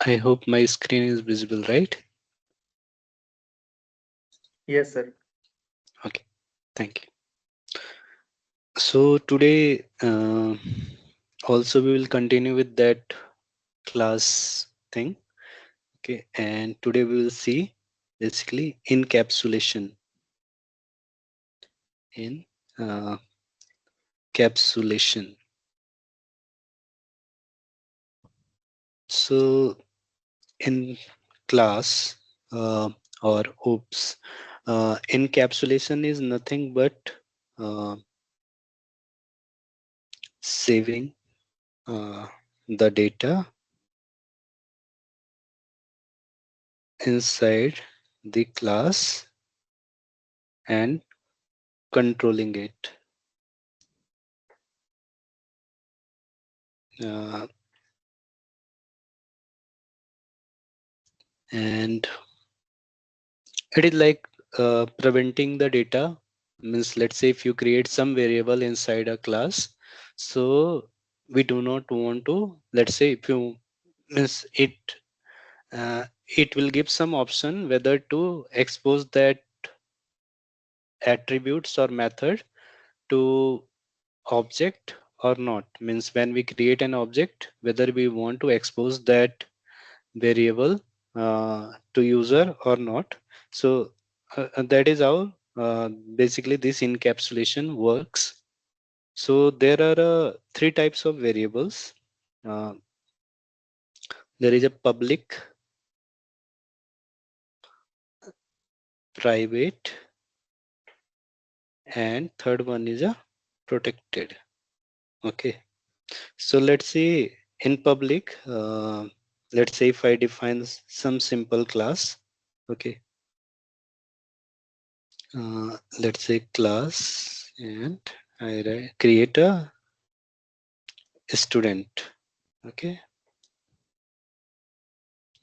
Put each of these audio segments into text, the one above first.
I hope my screen is visible, right? Yes, sir. Okay, thank you. So today also we will continue with that class thing. Okay, and today we will see basically encapsulation in uh, capsulation. So in class or oops, encapsulation is nothing but uh, saving the data inside the class and controlling it. Uh, and it is like preventing the data. Means, let's say if you create some variable inside a class, so we do not want to, let's say if you means it will give some option whether to expose that attributes or method to object or not. Means when we create an object, whether we want to expose that variable to user or not. So that is how basically this encapsulation works. So there are three types of variables. Uh, there is a public, private, and third one is a protected. Okay. So let's see in public, let's say if I define some simple class. Okay. Let's say class and I create a student. Okay.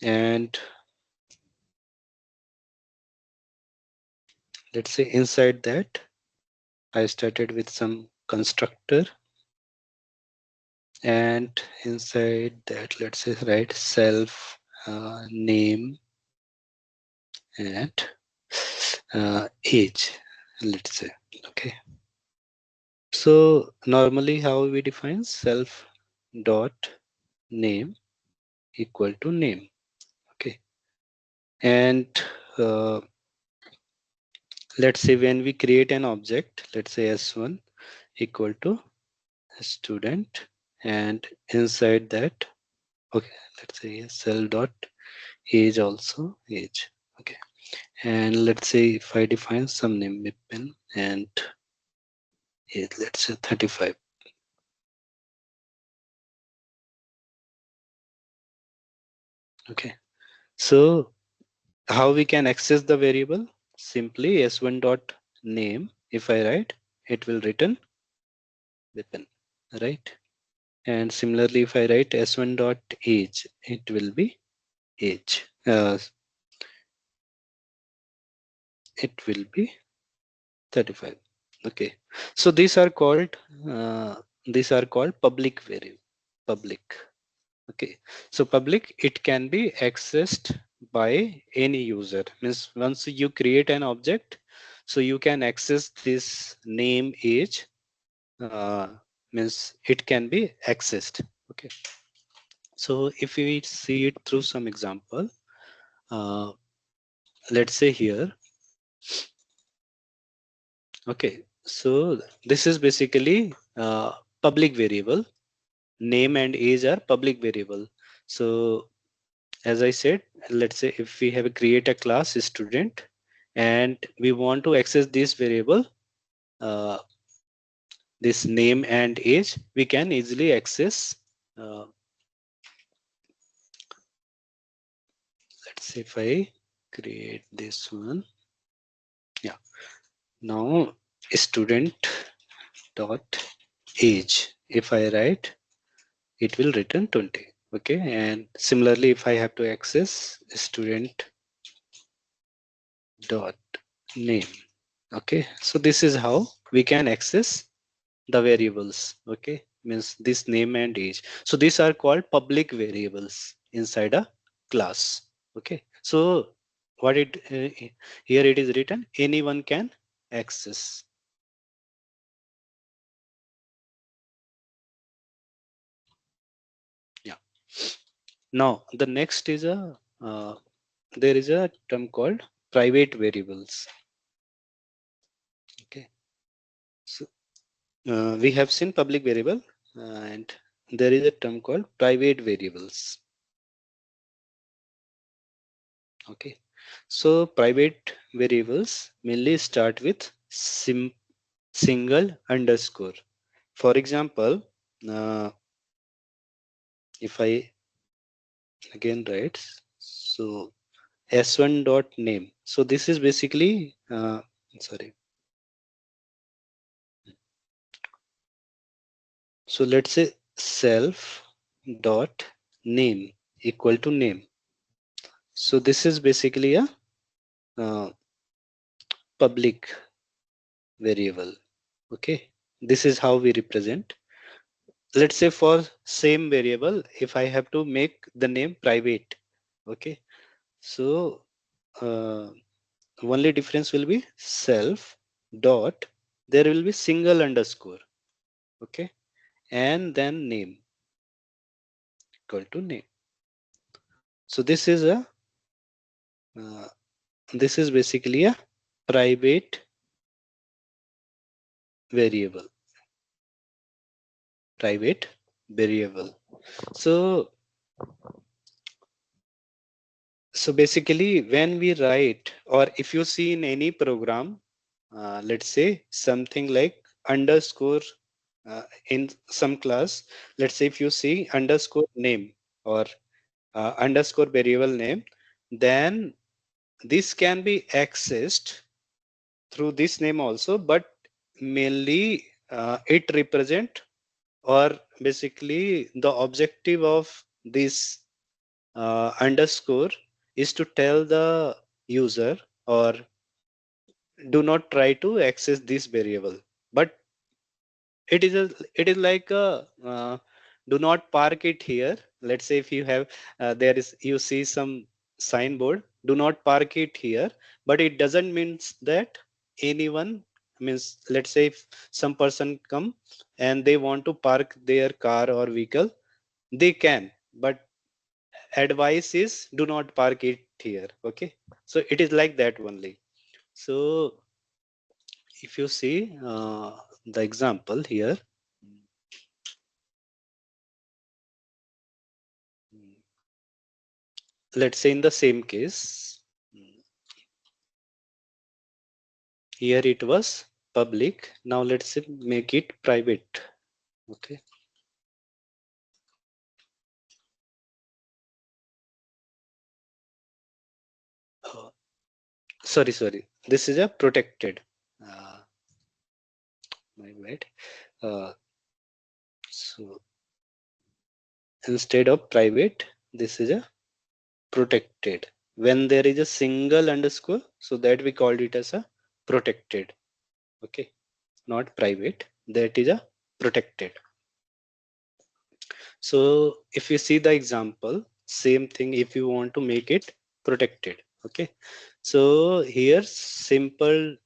And let's say inside that I started with some constructor, and inside that let's say write self name and age, let's say. Okay. So normally how we define self dot name equal to name. Okay. And uh, let's say when we create an object, let's say s1 equal to student, and inside that, okay, let's say cell dot age also age. Okay. And let's say if I define some name Vipin and age, let's say 35. Okay. So how we can access the variable? Simply s1 dot name, if I write, it will return Vipin, right? And similarly, if I write s1 dot age, it will be age. It will be 35. Okay. So uh, these are called public variable. Public. Okay. So public, it can be accessed by any user. Means once you create an object, so you can access this name age. Uh, Means it can be accessed. Okay. So if we see it through some example, uh, let's say here. Okay. So this is basically public variable. Name and age are public variable. So as I said, let's say if we have a create a class student and we want to access this variable, uh, this name and age, we can easily access. Let's say if I create this one, yeah. Now student dot age, if I write, it will return 20. Okay, and similarly, if I have to access student dot name. Okay, so this is how we can access the variables. Okay, means this name and age. So these are called public variables inside a class. Okay, so what it here it is written, anyone can access. Yeah. Now the next is a there is a term called private variables. Okay, so we have seen public variable, and there is a term called private variables. Okay, so private variables mainly start with single underscore. For example, uh, if I again write, so s1 dot name. So this is basically sorry. So let's say self dot name equal to name. So this is basically a uh, public variable. Okay, this is how we represent. Let's say for same variable, if I have to make the name private, okay, so uh, only difference will be self dot, there will be single underscore, okay, and then name equal to name. So uh, this is basically a private variable, private variable. So so basically when we write, or if you see in any program, let's say something like underscore in some class, let's say if you see underscore name or underscore variable name, then this can be accessed through this name also, but mainly it represent, or basically the objective of this underscore is to tell the user, or do not try to access this variable, but it is like a do not park it here. Let's say if you have there is, you see some signboard, do not park it here, but it doesn't means that anyone, means let's say if some person come and they want to park their car or vehicle, they can, but advice is do not park it here. Okay, so it is like that only. So if you see the example here, let's say in the same case, here it was public, now let's say make it private. Okay, uh, sorry, this is a protected, uh, my bad. uh, so instead of private, this is a protected. When there is a single underscore, so that we called it as a protected. Okay, not private, that is a protected. So if you see the example, same thing, if you want to make it protected. Okay, so here simple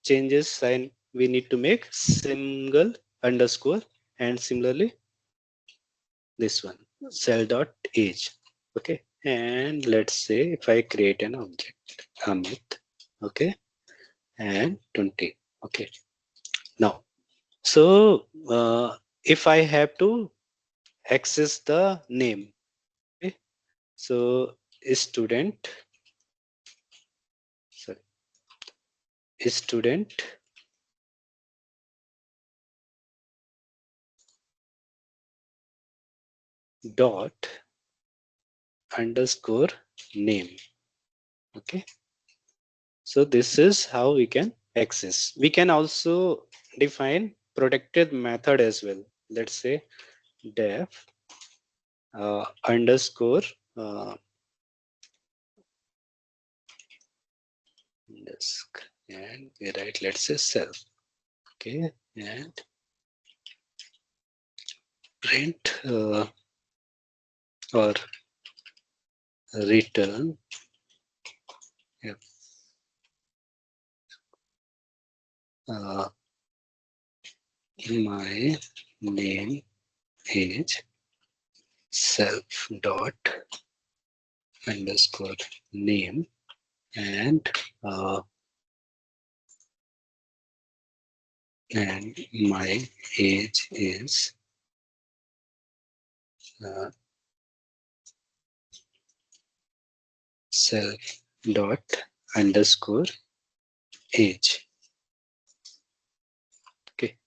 changes, and we need to make single underscore, and similarly this one cell dot age. Okay, and let's say if I create an object Amit, okay, and 20. Okay, now so if I have to access the name, okay, so student, sorry, student dot underscore name. Okay, so this is how we can access. We can also define protected method as well. Let's say def underscore uh, disk, and we write, let's say self. Okay, and print or return if, uh, my name is self dot underscore name and my age is uh, self dot underscore age. Okay,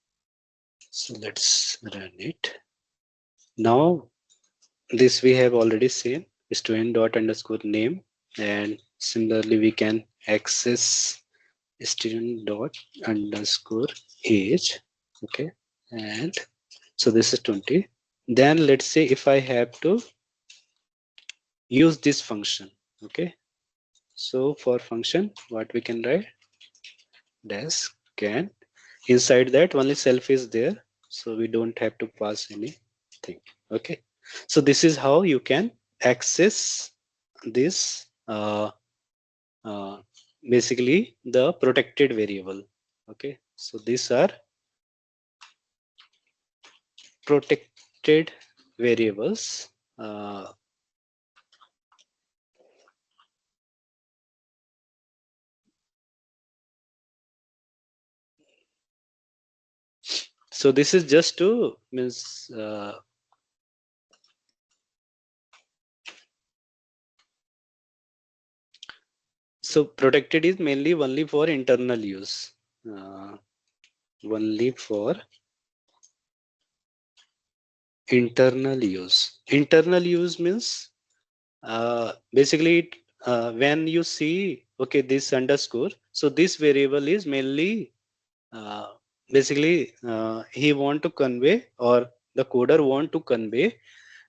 so let's run it. Now this we have already seen student dot underscore name, and similarly we can access student dot underscore age. Okay, and so this is 20. Then let's say if I have to use this function. Okay, so for function what we can write, dash can, inside that only self is there, so we don't have to pass anything. Okay, so this is how you can access this uh, basically the protected variable. Okay, so these are protected variables. So this is just to means so protected is mainly only for internal use. Uh, Only for internal use. Internal use means basically when you see okay this underscore, so this variable is mainly uh, basically he want to convey, or the coder want to convey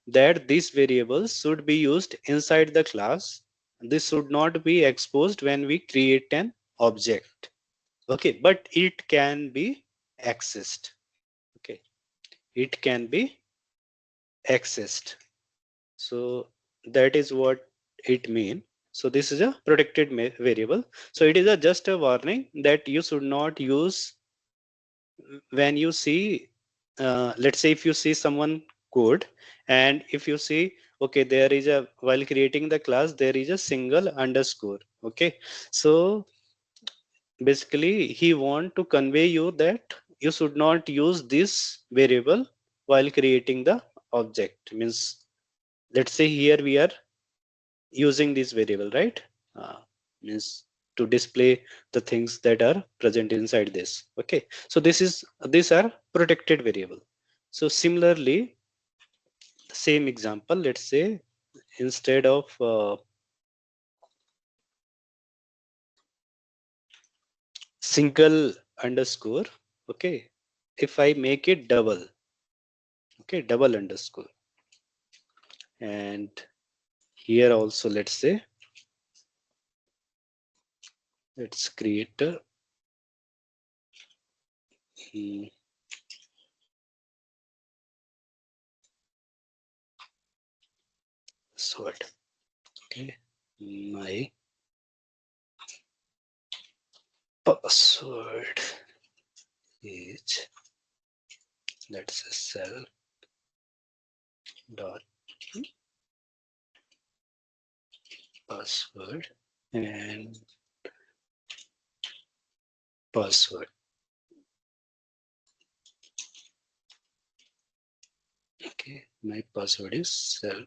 that this variable should be used inside the class. This should not be exposed when we create an object. Okay, but it can be accessed. Okay, it can be accessed. So that is what it means. So this is a protected variable. So it is a just a warning that you should not use when you see, let's say if you see someone code, and if you see, okay, there is a, while creating the class, there is a single underscore. Okay, so basically he want to convey you that you should not use this variable while creating the object. Means let's say here we are using this variable, right? Means to display the things that are present inside this. Okay, so this is, these are protected variable. So similarly, the same example, let's say instead of single underscore, okay, if I make it double, okay, double underscore, and here also let's say let's create a mm, password. Okay, my password is, let's say self dot password and password. Okay, my password is self.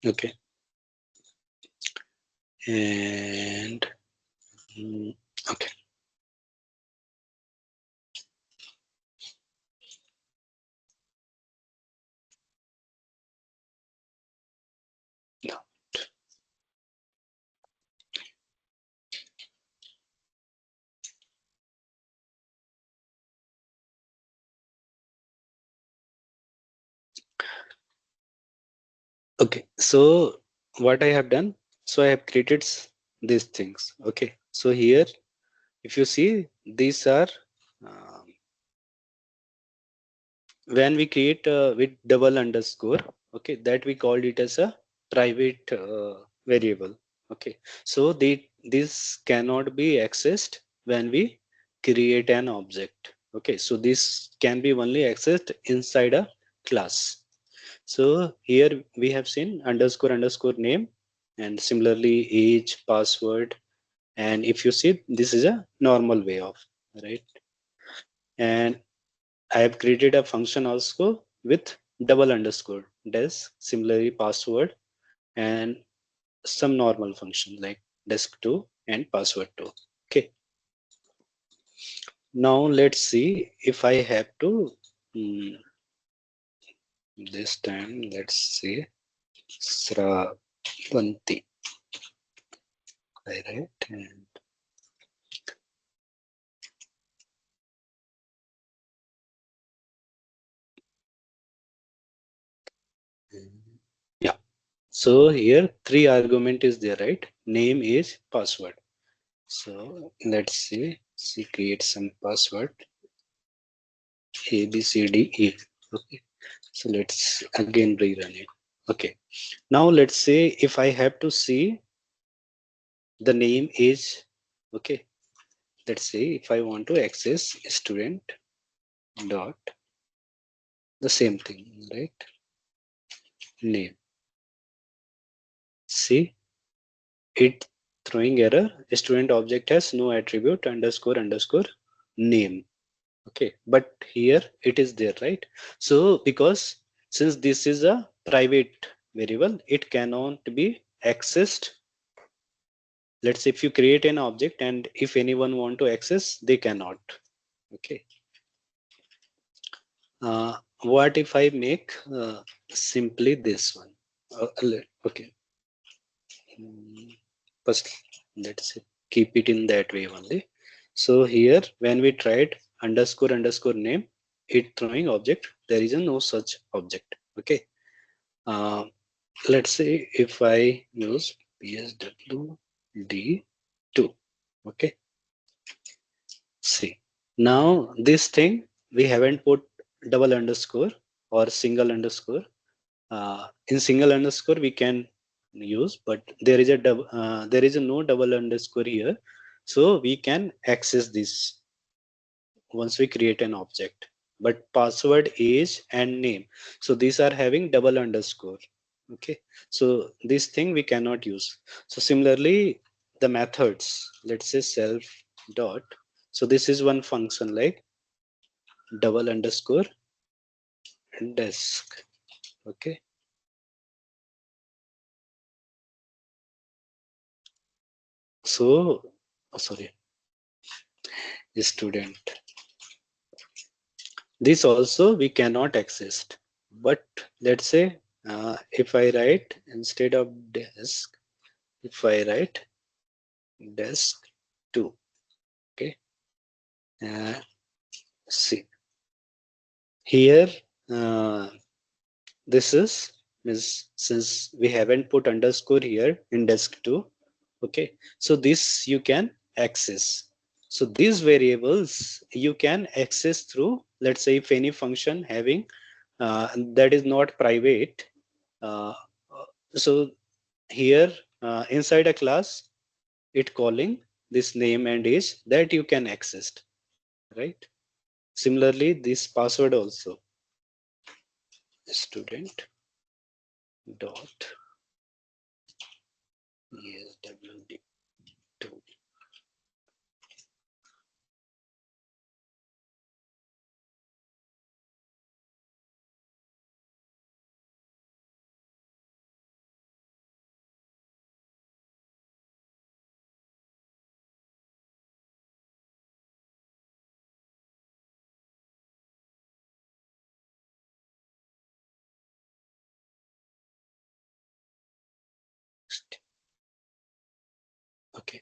Okay, and okay. Now, okay, so what I have done, so I have created these things. Okay, so here, if you see, these are um, when we create with double underscore, okay, that we called it as a private variable. Okay, so this cannot be accessed when we create an object. Okay, so this can be only accessed inside a class. So here we have seen underscore underscore name, and similarly age, password, and if you see, this is a normal way of, right? And I have created a function also with double underscore desk, similarly password, and some normal function like desk2 and password2. Okay. Now let's see if I have to, mm, this time let's see, Sravanti. I write and yeah. So here three argument is there, right? Name is password. So let's see. She creates some password A B C D E. Okay. So let's again rerun it. Okay. Now let's say if I have to see the name is, okay. Let's say if I want to access student dot the same thing, right? Name. See it throwing error. Student object has no attribute underscore underscore name. Okay. But here it is there, right? So because since this is a private variable, it cannot be accessed. Let's say if you create an object and if anyone want to access, they cannot. Okay. What if I make simply this one? Okay. First, let's say keep it in that way only. So here, when we tried underscore underscore name, it throwing object. There is a no such object. Okay. Uh, let's say if I use pswd2. Okay. See, now this thing we haven't put double underscore or single underscore. In single underscore we can use, but there is a there is a no double underscore here, so we can access this once we create an object. But password, age, and name, so these are having double underscore. Okay, so this thing we cannot use. So similarly, the methods. Let's say self dot. So this is one function like double underscore desk. Okay, so sorry, student, this also we cannot access. But let's say if I write instead of desk, if I write desk 2. Okay, uh, see here, uh, this is since we haven't put underscore here in desk 2. Okay, so this you can access. So these variables you can access through, let's say if any function having that is not private. uh, so here inside a class, it calling this name and age that you can access, right? Similarly, this password also, student dot eswd2. Okay.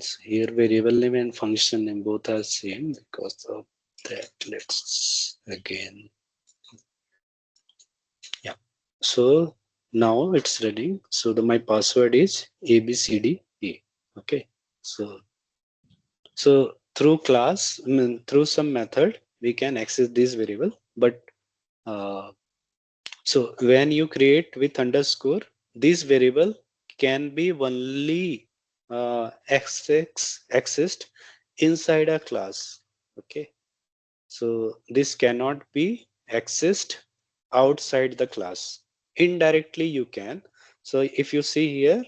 So here variable name and function name both are same. Because of that, let's again, yeah. So now it's running. So my password is ABCDE. Okay. So through class, through some method, we can access this variable. But so when you create with underscore, this variable can be only accessed inside a class. Okay. So this cannot be accessed outside the class. Indirectly you can. So if you see here,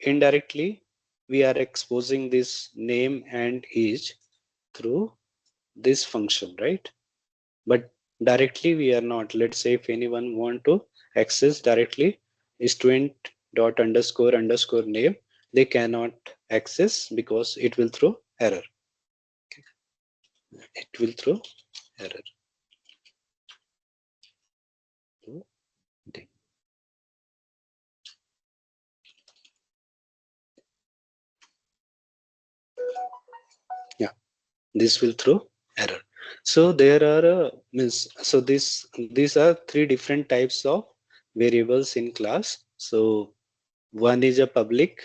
indirectly we are exposing this name and age through this function, right? But directly we are not. Let's say if anyone want to access directly student dot underscore underscore name, they cannot access because it will throw error. It will throw error. Yeah, this will throw error. So there are means so these are three different types of variables in class. So one is a public,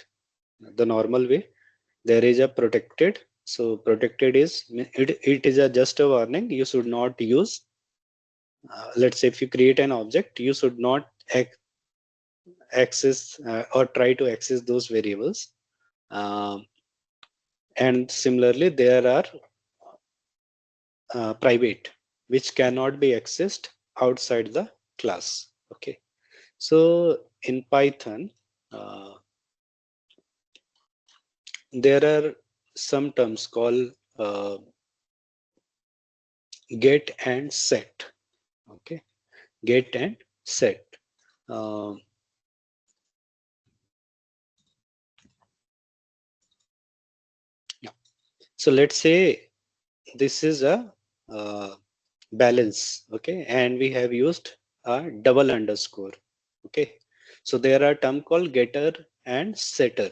the normal way. There is a protected. So protected is it is a just a warning. You should not use. Let's say if you create an object, you should not access or try to access those variables. Um, and similarly, there are private, which cannot be accessed outside the class. Okay. So in Python, uh, there are some terms called get and set. Okay. Get and set. Um, yeah. So let's say this is a uh, balance. Okay. And we have used a double underscore. Okay. So there are term called getter and setter.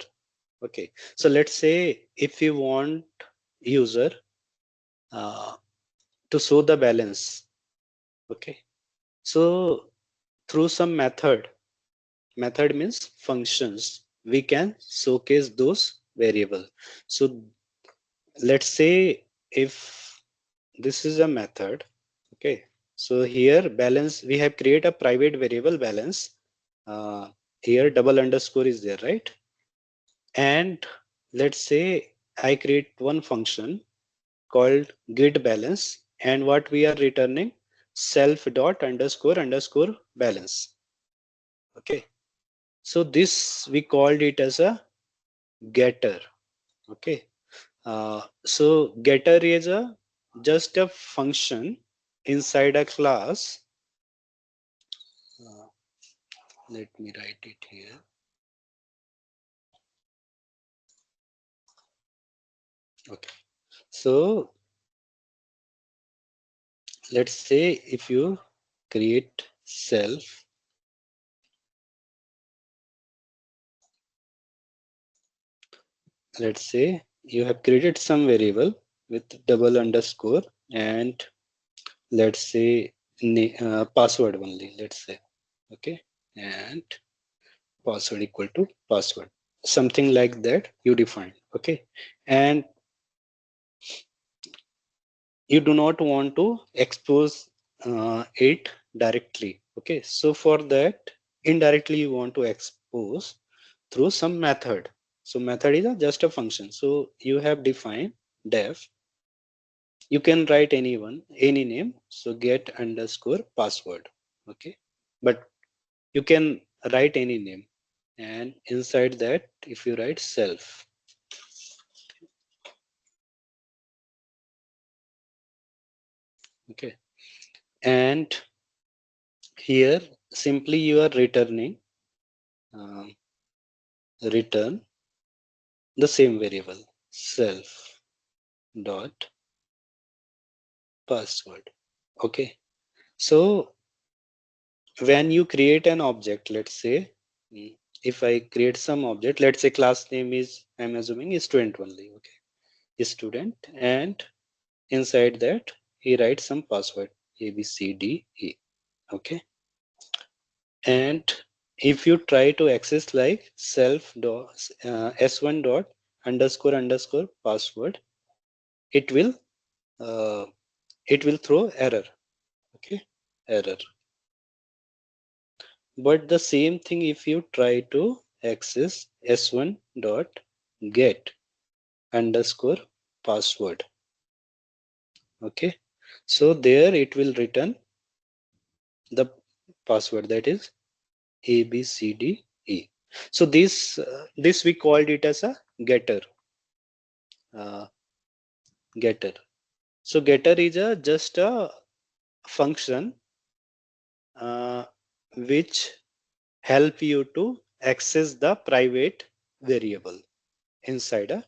Okay. So let's say if you want user uh, to show the balance. Okay. So through some method means functions, we can showcase those variable. So let's say if this is a method. Okay. So here balance, we have create a private variable balance. Uh, here double underscore is there, right? And let's say I create one function called get balance, and what we are returning self dot underscore underscore balance. Okay. So this we called it as a getter. Okay. So getter is a just a function inside a class. Uh, Let me write it here. Okay. So let's say if you create self, let's say you have created some variable with double underscore and let's say password only, let's say. Okay. And password equal to password, something like that you define. Okay. And you do not want to expose it directly. Okay. So for that, indirectly you want to expose through some method. So method is just a function. So you have defined def. You can write any name. So get underscore password. Okay. But you can write any name, and inside that if you write self. Okay. And here simply you are returning um, return the same variable self dot password. Okay. So when you create an object, let's say if I create some object, let's say class name is, I'm assuming is student only. Okay, is student, and inside that he writes some password A B C D E. Okay, and if you try to access like self dot s1 dot underscore underscore password, it will uh, throw error. Okay, error. But the same thing if you try to access s1 dot get underscore password. Okay, so there it will return the password, that is A B C D E. So this we called it as a getter. uh, Getter. So getter is a just a function uh, which help you to access the private variable inside a.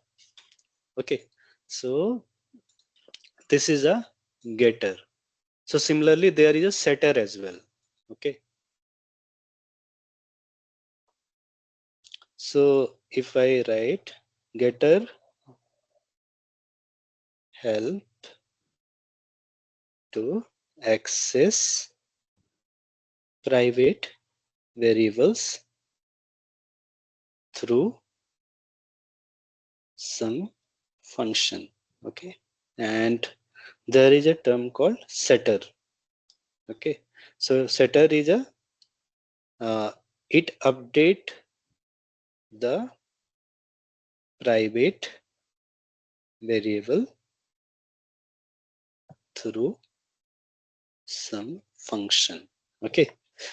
Okay, so this is a getter. So similarly there is a setter as well. Okay, so if I write getter help to access private variables through some function. Okay, and there is a term called setter. Okay, so setter is a it update the private variable through some function. Okay,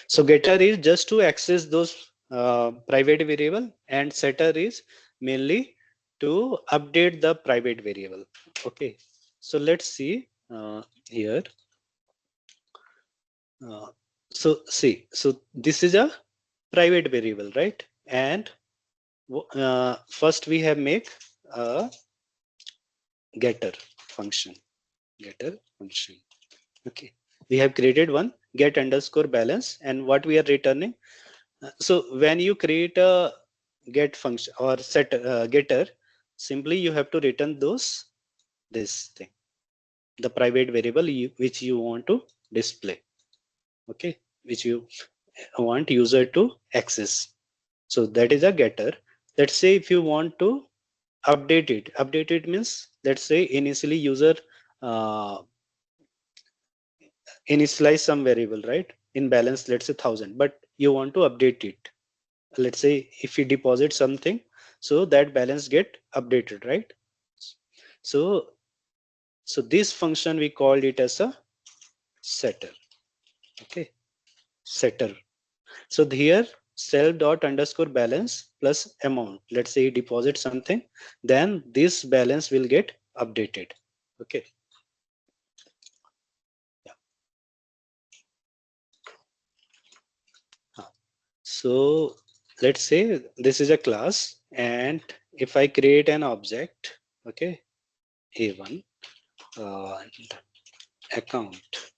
so getter is just to access those private variable, and setter is mainly to update the private variable. Okay, so let's see here. uh, so this is a private variable, right? And first we have make a getter function. Getter function. Okay, we have created one get underscore balance, and what we are returning. So when you create a get function or set getter, simply you have to return this thing, the private variable which you want to display. Okay, which you want user to access. So that is a getter. Let's say if you want to update it means, let's say initially user uh, initialize some variable, right? In balance, let's say 1000, but you want to update it. Let's say if you deposit something, so that balance get updated, right? So this function we called it as a setter. Okay, setter. So here self dot underscore balance plus amount. Let's say you deposit something, then this balance will get updated. Okay. Yeah. So let's say this is a class, and if I create an object, okay, A1 and account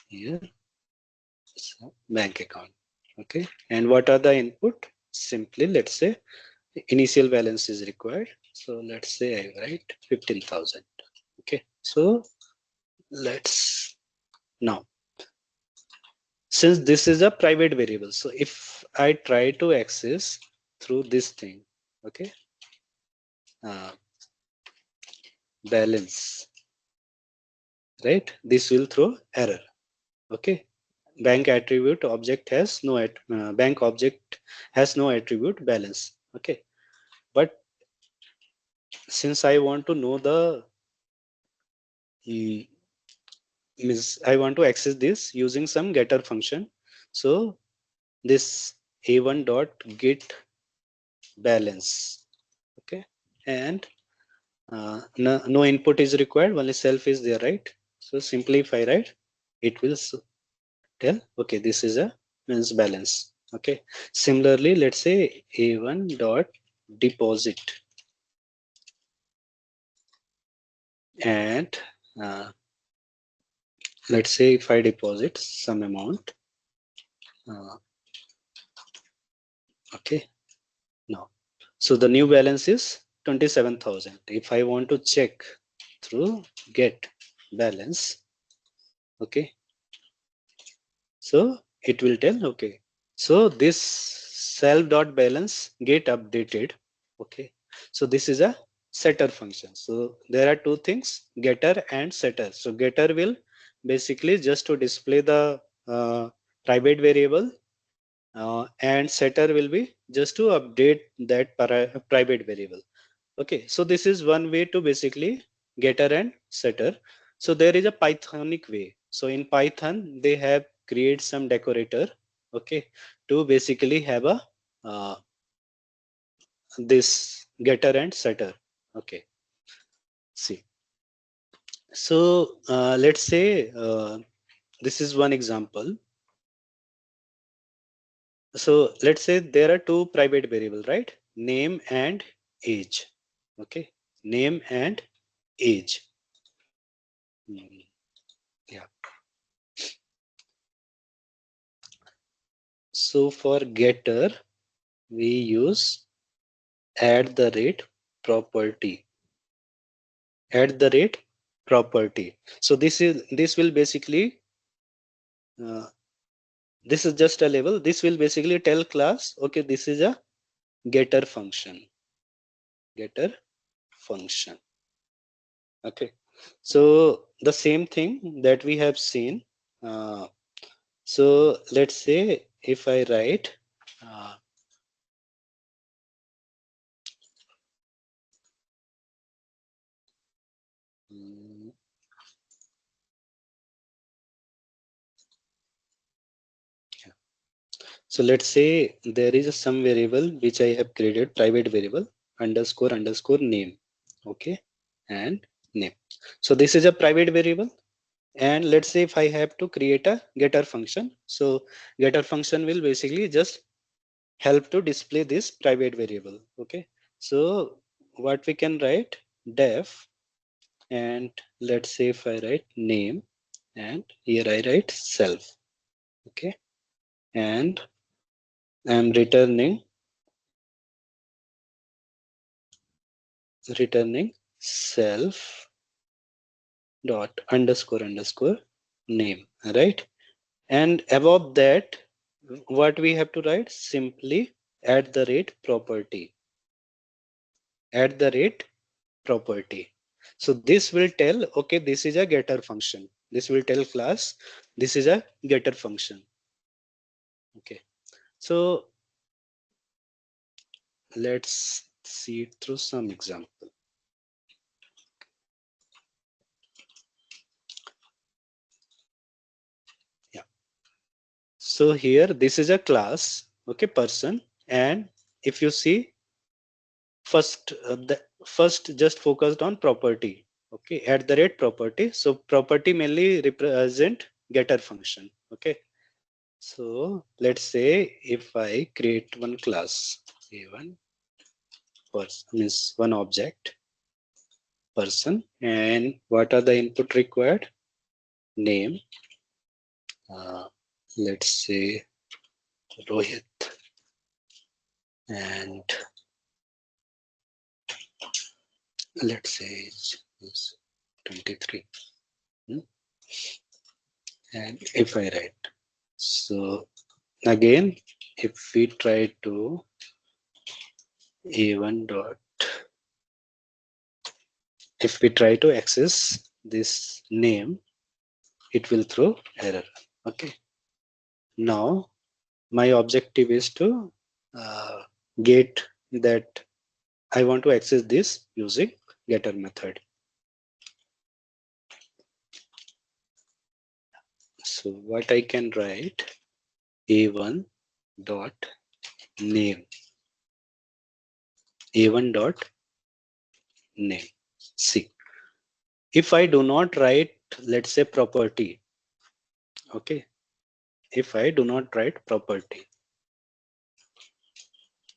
here, so bank account. Okay, and what are the input? Simply let's say initial balance is required. So let's say I write 15,000. Okay, so let's now, since this is a private variable, so if I try to access through this thing, okay, uh, balance, right? This will throw error. Okay, bank attribute object has no bank object has no attribute balance. Okay, but since I want to know the mm, means I want to access this using some getter function, so this a1 dot get balance. Okay, and no input is required, only self is there, right? So simply if I write, it will tell, okay, this is a means balance. Okay, similarly let's say a1 dot deposit, and uh, let's say if I deposit some amount, uh, Okay, now, so the new balance is 27,000. If I want to check through get balance, okay, so it will tell, okay, so this self dot balance get updated. Okay, so this is a setter function. So there are two things, getter and setter. So getter will basically just to display the private variable, and setter will be just to update that private variable. Okay, so this is one way to basically getter and setter. So there is a Pythonic way. So in Python, they have create some decorator, okay, to basically have a this getter and setter. Okay, see. So let's say this is one example. So let's say there are two private variable, right? Name and age. Okay, name and age. Hmm, yeah. So for getter, we use at the rate property. At the rate property. So this will basically uh, this is just a label. This will basically tell class, okay, this is a getter function. Getter function. Okay. So the same thing that we have seen. Uh, so let's say if I write uh, mm, so let's say there is some variable which I have created, private variable underscore underscore name. Okay, and name. So this is a private variable. And let's say if I have to create a getter function. So getter function will basically just help to display this private variable. Okay. So what we can write def, and let's say if I write name, and here I write self. Okay. And I'm returning self dot underscore underscore name, right? And above that, what we have to write, simply at the rate property, at the rate property. So this will tell, okay, this is a getter function. This will tell class, this is a getter function. Okay. So let's see it through some example. Yeah. So here, this is a class, okay, person. And if you see, first just focused on property. Okay, at the rate property. So property mainly represent getter function. Okay. So let's say if I create one class, a1 person means one object person, and what are the input required? Name, uh, let's say Rohit, and let's say age is 23. Hmm? And if I write, so again, if we try to a1 dot, if we try to access this name, it will throw error. Okay. Now my objective is to get that I want to access this using getter method. So what I can write, a1 dot name, a1 dot name. See, if I do not write, let's say property, okay, if I do not write property,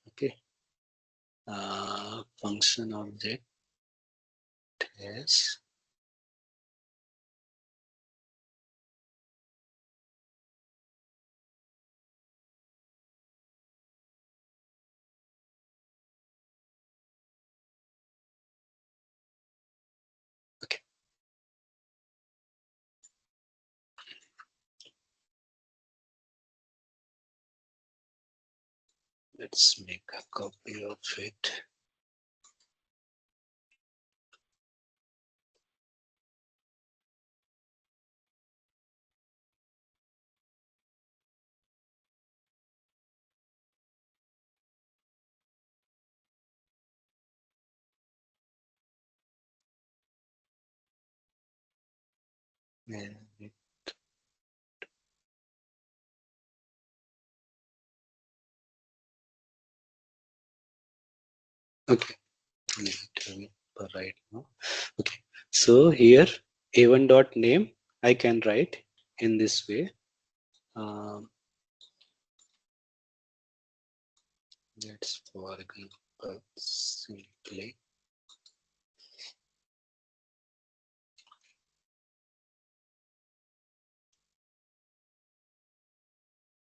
okay, function object is let's make a copy of it. And okay, right now. Okay, so here a1 dot name I can write in this way. Um, let's for example simply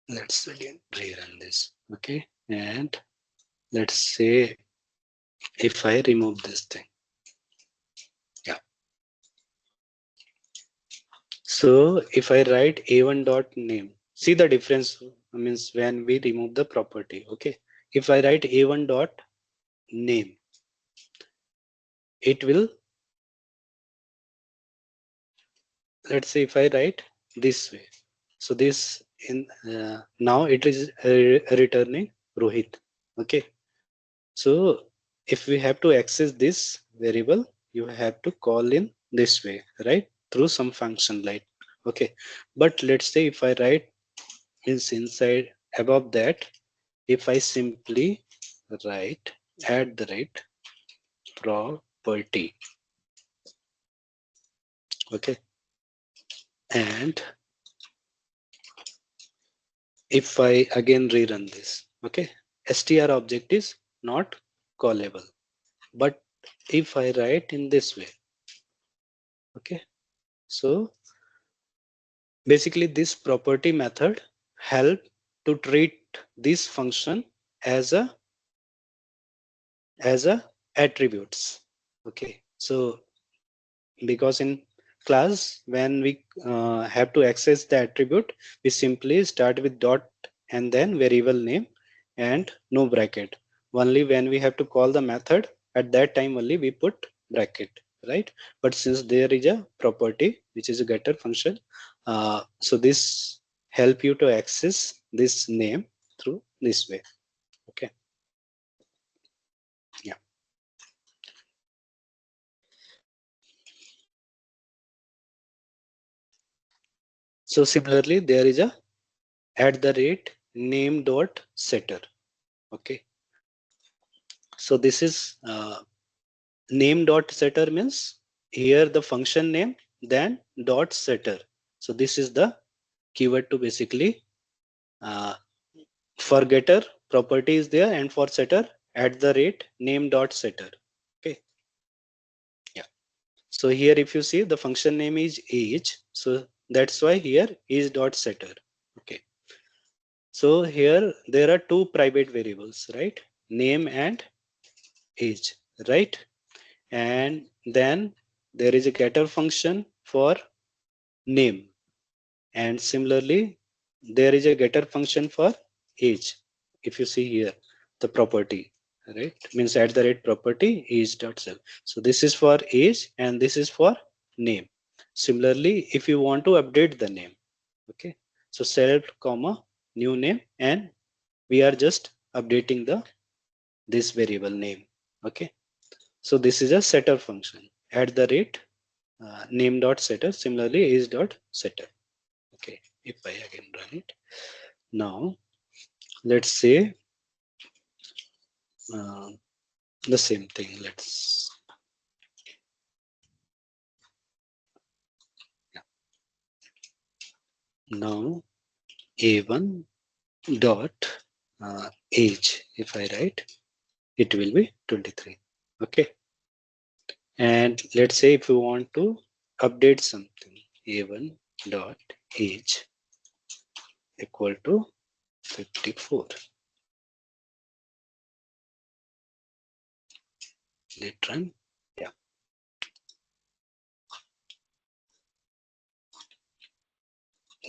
let's again rerun this. Okay, and let's say if I remove this thing. Yeah. So if I write a1 dot name, see the difference means when we remove the property. Okay. If I write a1 dot name, it will, let's say if I write this way. So this in now it is returning Rohit. Okay. So if we have to access this variable, you have to call in this way, right? Through some function like, okay. But let's say if I write is inside above that, if I simply write at the rate property, okay, and if I again rerun this, okay, str object is not callable. But if I write in this way, okay, so basically this property method help to treat this function as a attributes. Okay, so because in class when we have to access the attribute, we simply start with dot and then variable name and no bracket. Only when we have to call the method, at that time only we put bracket, right? But since there is a property which is a getter function, so this help you to access this name through this way. Okay, yeah. So similarly there is a at the rate name dot setter. Okay, so this is name dot setter means here the function name then dot setter. So this is the keyword to basically uh, for getter property is there, and for setter at the rate name dot setter. Okay, yeah. So here if you see the function name is age, so that's why here is dot setter. Okay, so here there are two private variables, right? Name and age, right? And then there is a getter function for name, and similarly there is a getter function for age. If you see here the property, right, means at the rate property age dot self. So this is for age and this is for name. Similarly if you want to update the name, okay, so self comma new name, and we are just updating the this variable name. Okay, so this is a setter function at the rate name dot setter, similarly is dot setter. Okay, if I again run it now, let's say uh, the same thing. Let's, yeah. Now a1 dot age, if I write, it will be 23. Okay, and let's say if you want to update something, a1 dot age equal to 54. Let run. Yeah.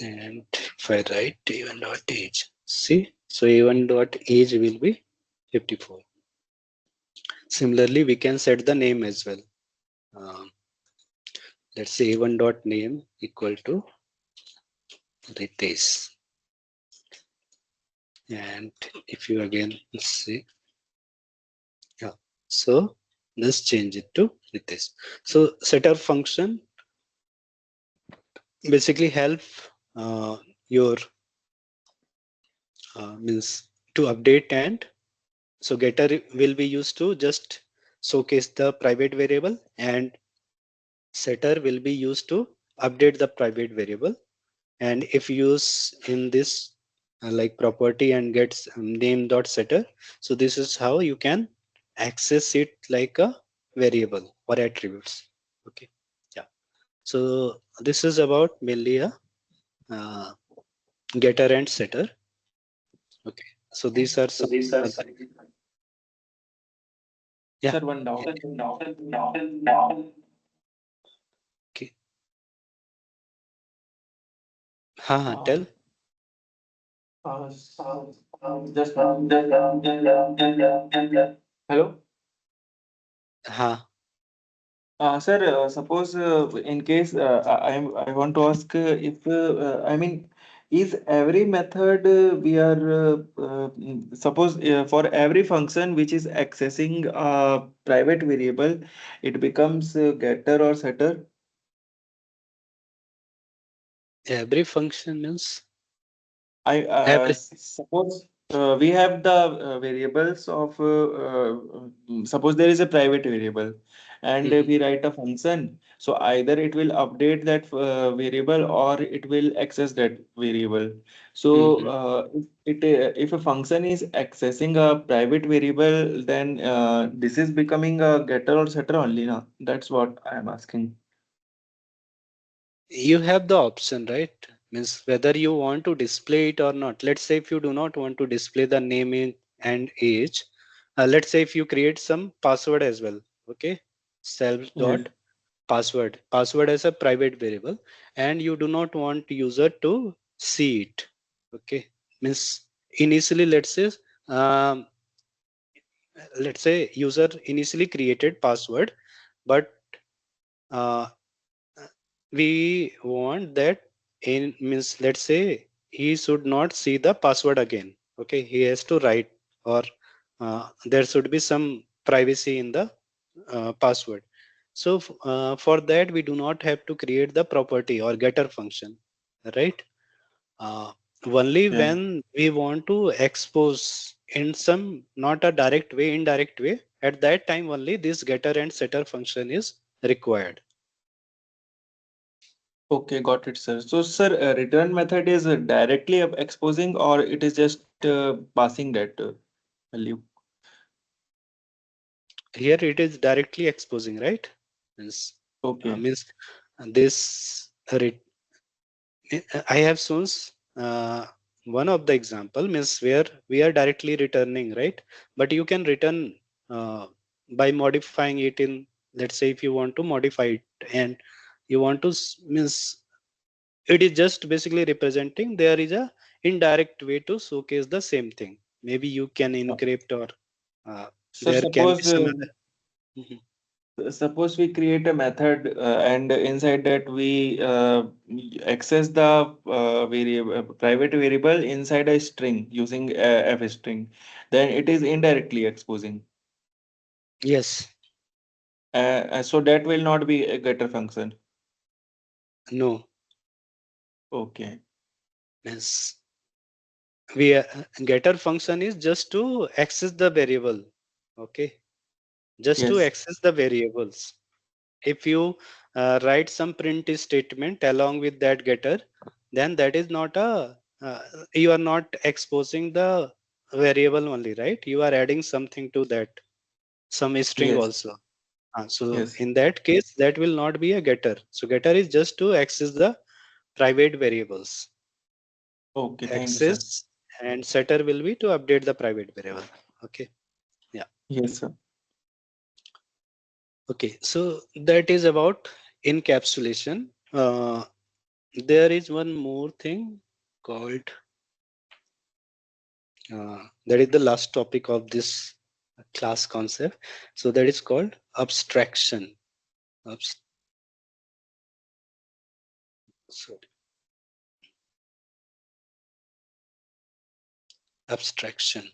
And if I write a1 dot age, see So a1 dot age will be 54. Similarly, we can set the name as well. Um, let's say a1 dot name equal to Ritesh. And if you again see, yeah, so let's change it to Ritesh. So setter function basically help uh, your means to update, and so getter will be used to just showcase the private variable, and setter will be used to update the private variable. And if use in this like property and gets name dot setter, so this is how you can access it like a variable or attributes. Okay, yeah. So this is about mainly a uh, getter and setter. Okay, so these are some other. Yeah, Sir, one yeah. doubt. Okay. Tell. Just hello. Sir, suppose in case I want to ask if I mean, is every method we are suppose for every function which is accessing a private variable, it becomes getter or setter. Every function means I every. suppose we have the variables of suppose there is a private variable and Mhm, we write a function. So either it will update that variable or it will access that variable. So mhm. if a function is accessing a private variable, then this is becoming a getter or setter only. Now that's what I am asking. You have the option, right? Means whether you want to display it or not. Let's say if you do not want to display the name and age, let's say if you create some password as well. Okay, self Yes. dot password as a private variable, and you do not want user to see it. Okay, means initially um, let's say user initially created password, but uh, we want that in means let's say he should not see the password again. Okay, he has to write, or there should be some privacy in the password. So for that we do not have to create the property or getter function, right? uh, Only Yeah. when we want to expose in some not a direct way, indirect way, at that time only this getter and setter function is required. Okay, got it, sir. So, sir, return method is directly exposing or it is just passing that value? Here it is directly exposing, right? Means, Okay. means this I have shown one of the example means where we are directly returning, right? But you can return by modifying it in, let's say if you want to modify it and you want to means it is just basically representing there is a indirect way to showcase the same thing. Maybe you can Uh, encrypt, or uh, So, there can be suppose some other. Mhm. suppose we create a method and inside that we access the variable private variable inside a string using f string, then it is indirectly exposing. Yes. So that will not be a getter function. No. Okay. Means we getter function is just to access the variable. Okay, just to Yes. access the variables. If you write some print statement along with that getter, then that is not a uh, you are not exposing the variable only, right? You are adding something to that, some string Yes. also. So Yes. in that case that will not be a getter. So getter is just to access the private variables. Okay. Thank you, sir. Access, and setter will be to update the private variable. Okay, yeah. Yes, sir. Okay, so that is about encapsulation. There is one more thing called That is the last topic of this class concept. So that is called abstraction. Abs- sorry, abstraction.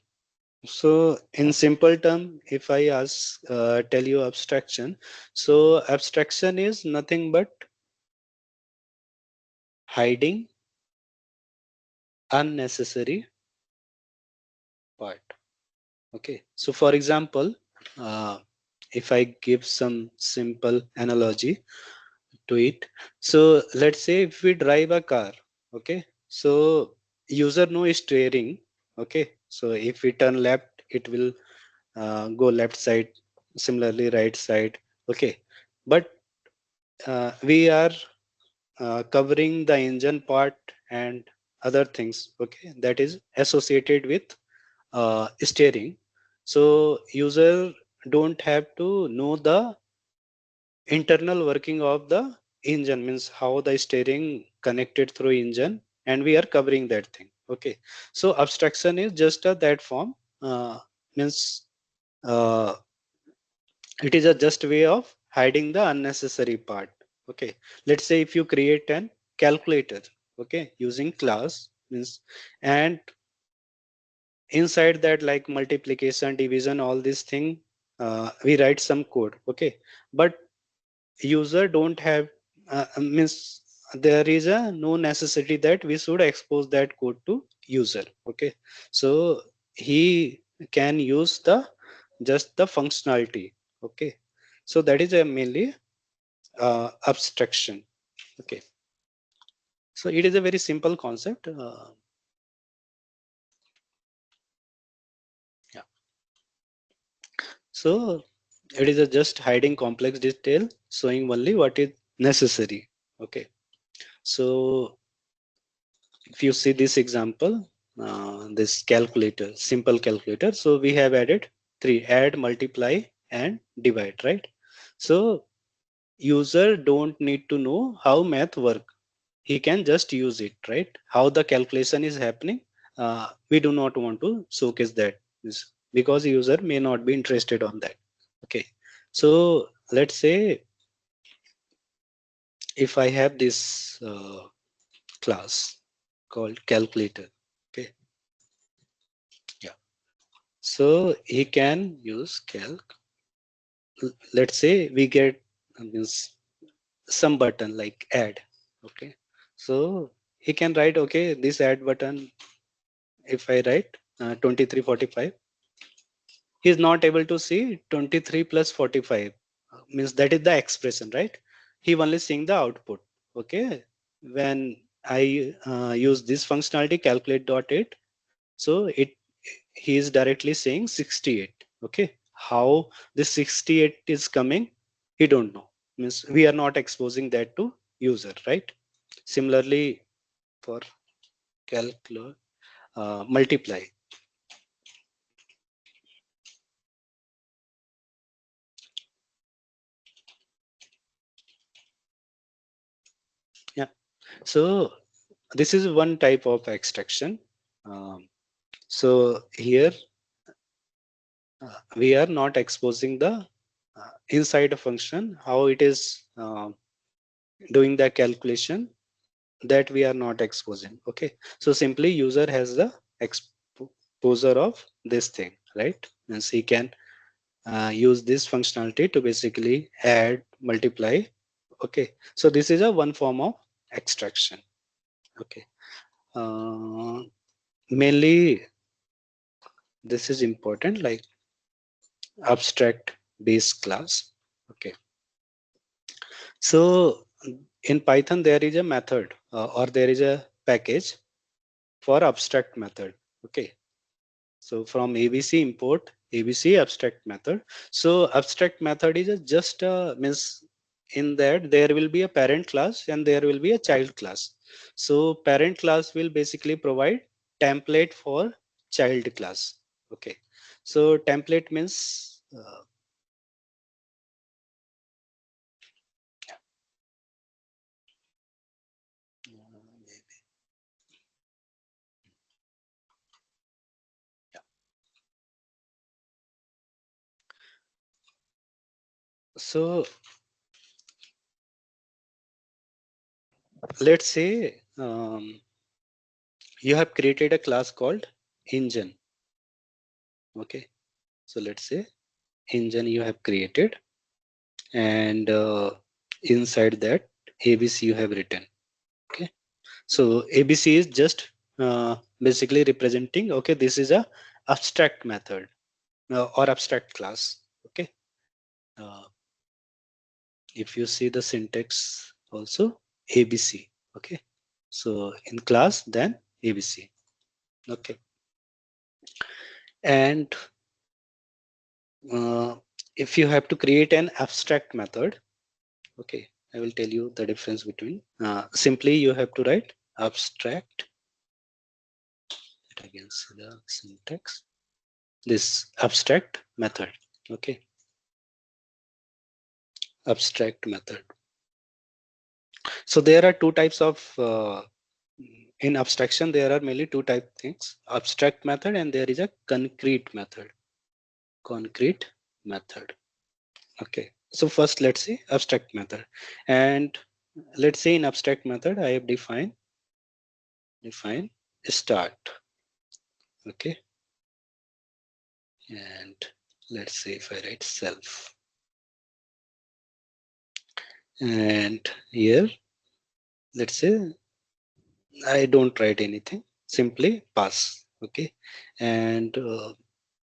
So in simple term, if I tell you abstraction, so abstraction is nothing but hiding unnecessary part. Okay. So for example, uh, if I give some simple analogy to it, so let's say if we drive a car, okay, so user no steering, okay, so if we turn left, it will go left side, similarly right side, okay, but we are covering the engine part and other things, okay, that is associated with steering. So user don't have to know the internal working of the engine, means how the steering connected through engine, and we are covering that thing, okay. So abstraction is just that form, means uh, it is a just way of hiding the unnecessary part, okay. Let's say if you create an calculator, okay, using class, means, and inside that, like multiplication, division, all these thing, we write some code, okay, but user don't have, means there is a no necessity that we should expose that code to user, okay. So he can use the just the functionality, okay. So that is a mainly abstraction, okay. So it is a very simple concept, yeah. So it is a just hiding complex detail, showing only what is necessary, okay. So if you see this example, this calculator, simple calculator, so we have added three: add, multiply, and divide, right? So user don't need to know how math work, he can just use it, right? How the calculation is happening, we do not want to showcase that, because user may not be interested on that, okay. So let's say if I have this class called calculator, okay, yeah. So he can use calc. Let's say we get means some button like add. Okay. So he can write, okay, this add button, if I write 2345, he's not able to see 23 plus 45. Means that is the expression, right? He only seeing the output. Okay. When I use this functionality calculate dot it, so it he is directly saying 68, okay. How this 68 is coming, he don't know, means we are not exposing that to user, right? Similarly for calculate multiply, yeah. So this is one type of extraction. So here we are not exposing the inside a function how it is doing the calculation, that we are not exposing, okay. So simply user has the exposure of this thing, right? Means he can use this functionality to basically add, multiply, okay. So this is a one form of extraction, okay. uh, Mainly this is important, like abstract base class, okay. So in Python there is a method or there is a package for abstract method, okay. So from ABC import ABC abstract method. So abstract method is a just means in that there will be a parent class and there will be a child class. So parent class will basically provide template for child class. Okay. So template means So let's say you have created a class called engine. Okay, so let's say engine you have created, and inside that ABC you have written. Okay, so ABC is just basically representing, okay, this is a abstract method or abstract class. Okay, uh, if you see the syntax also ABC. Okay, so in class then ABC. Okay, and if you have to create an abstract method, okay, I will tell you the difference between. Simply, you have to write abstract. Let again see the syntax. This abstract method. Okay, abstract method. So there are two types of in abstraction. There are mainly two type things: abstract method, and there is a concrete method. Concrete method. Okay. So first, let's see abstract method, and let's say in abstract method, I have define start. Okay, and let's say if I write self, and here let's say I don't write anything, simply pass. Okay, and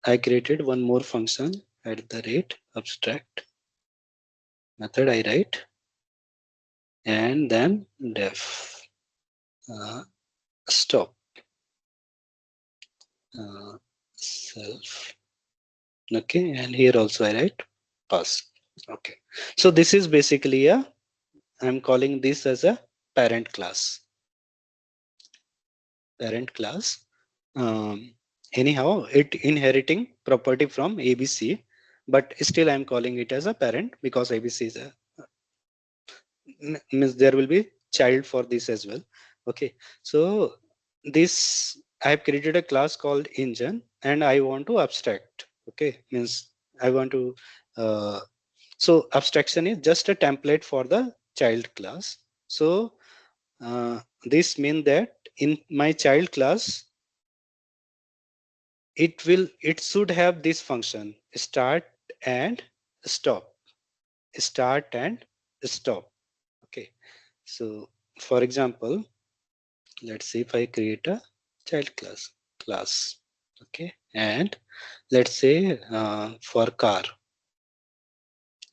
I created one more function at the rate abstract method. I write and then def uh, stop self. Okay, and here also I write pass. Okay, so this is basically a, I'm calling this as a parent class. Parent class. Anyhow, it inheriting property from ABC, but still I'm calling it as a parent because ABC is a means there will be child for this as well. Okay, so this I have created a class called engine and I want to abstract. Okay, means I want to uh, so abstraction is just a template for the child class. So this means that in my child class it should have this function start and stop. Start and stop. Okay, so for example, let's see if I create a child class. Okay, and let's say for car,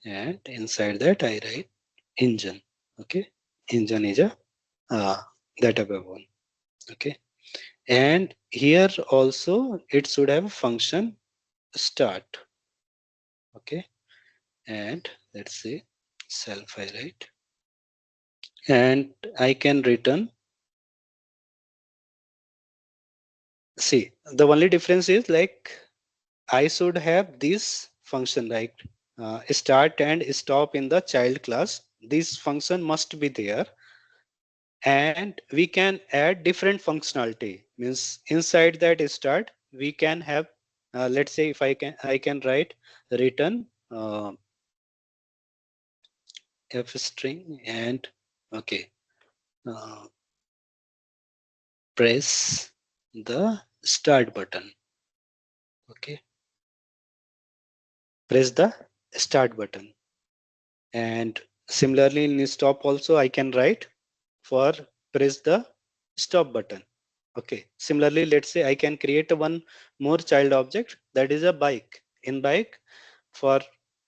and inside that I write engine. Okay, engine is a that above one. Okay, and here also it should have a function start. Okay, and let's say self I write, and I can return. See, the only difference is like I should have this function like start and stop in the child class. This function must be there, and we can add different functionality. Means inside that start, we can have. Let's say if I can write return f string and okay, uh, press the start button. Okay, press the start button, and similarly in stop also I can write for press the stop button. Okay, similarly let's say I can create one more child object, that is a bike. In bike, for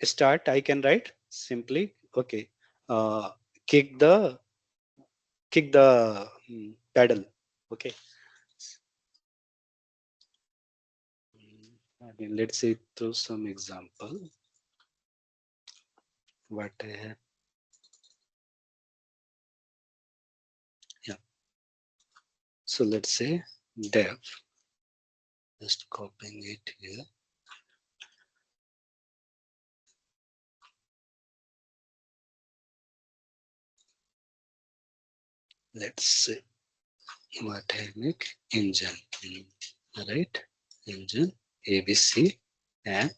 start I can write simply okay, uh, kick the pedal. Okay, I mean, let's see through some example what I have. Yeah, so let's say dev, just copying it here. Let's see what I make engine. Right, engine ABC, and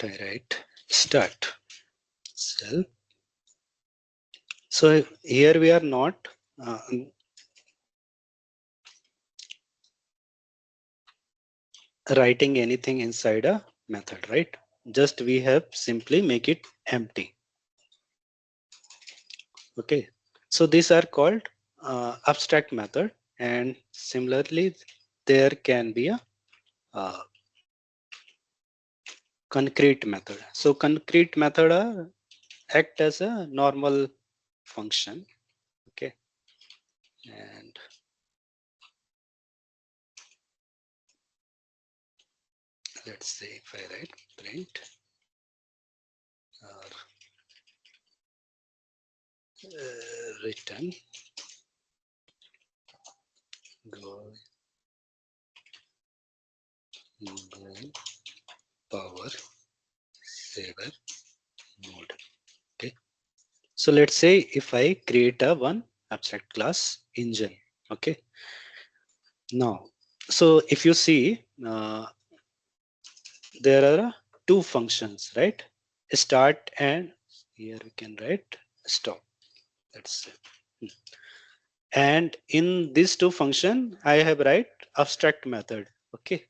and I write start self. So here we are not uh, writing anything inside a method, right? Just we have simply make it empty. Okay, so these are called abstract method, and similarly there can be a uh, concrete method. So concrete method act as a normal function. Okay, and let's say if I write print or return go power saver mode. Okay, so let's say if I create a one abstract class engine. Okay, now so if you see there are two functions, right? Start and here we can write stop. That's it. And in these two function, I have write abstract method. Okay.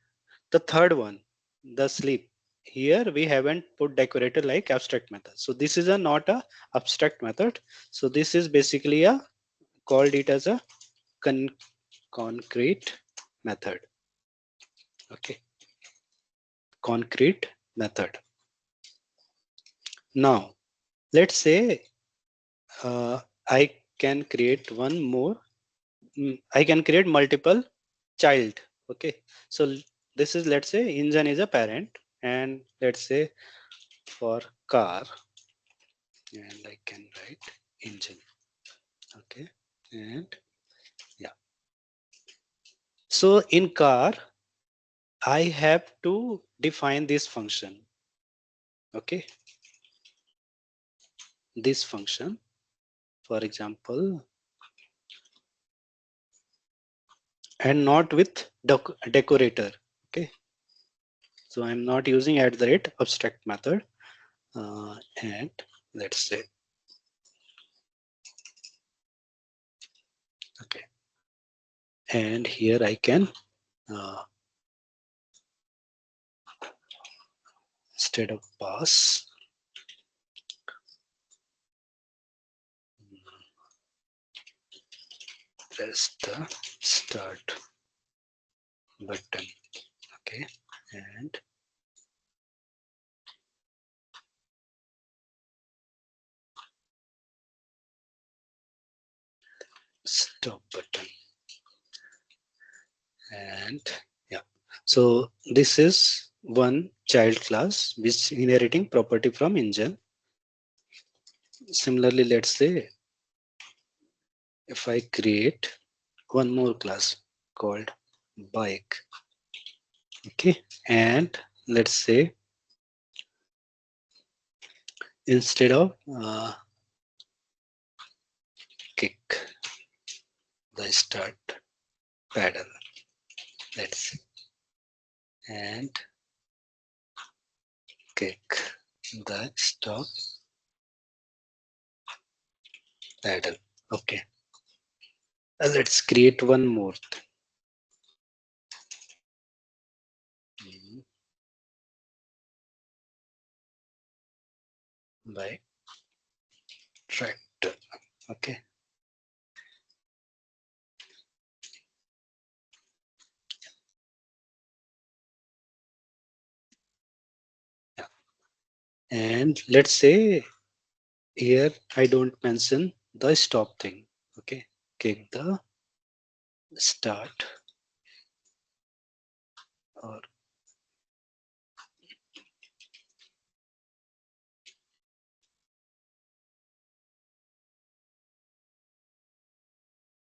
The third one, the sleep. Here we haven't put decorator like abstract method. So this is a not a abstract method. So this is basically a called it as a concrete method. Okay. Concrete method. Now let's say I can create one more. I can create multiple child. Okay, so this is, let's say engine is a parent, and let's say for car, and I can write engine. Okay, and yeah, so in car I have to define this function. Okay, this function, for example, and not with decorator. Okay, so I'm not using at the rate abstract method, and let's say okay, and here I can uh, instead of pass, press the start button. Okay, and stop button, and yeah, so this is one child class which inheriting property from engine. Similarly, let's say if I create one more class called bike. Okay, and let's say instead of kick, the start pedal, let's see, and kick the stop paddle. Okay, let's create one more thing. By tractor. Okay, yeah. And let's say here I don't mention the stop thing. Okay, kick the start or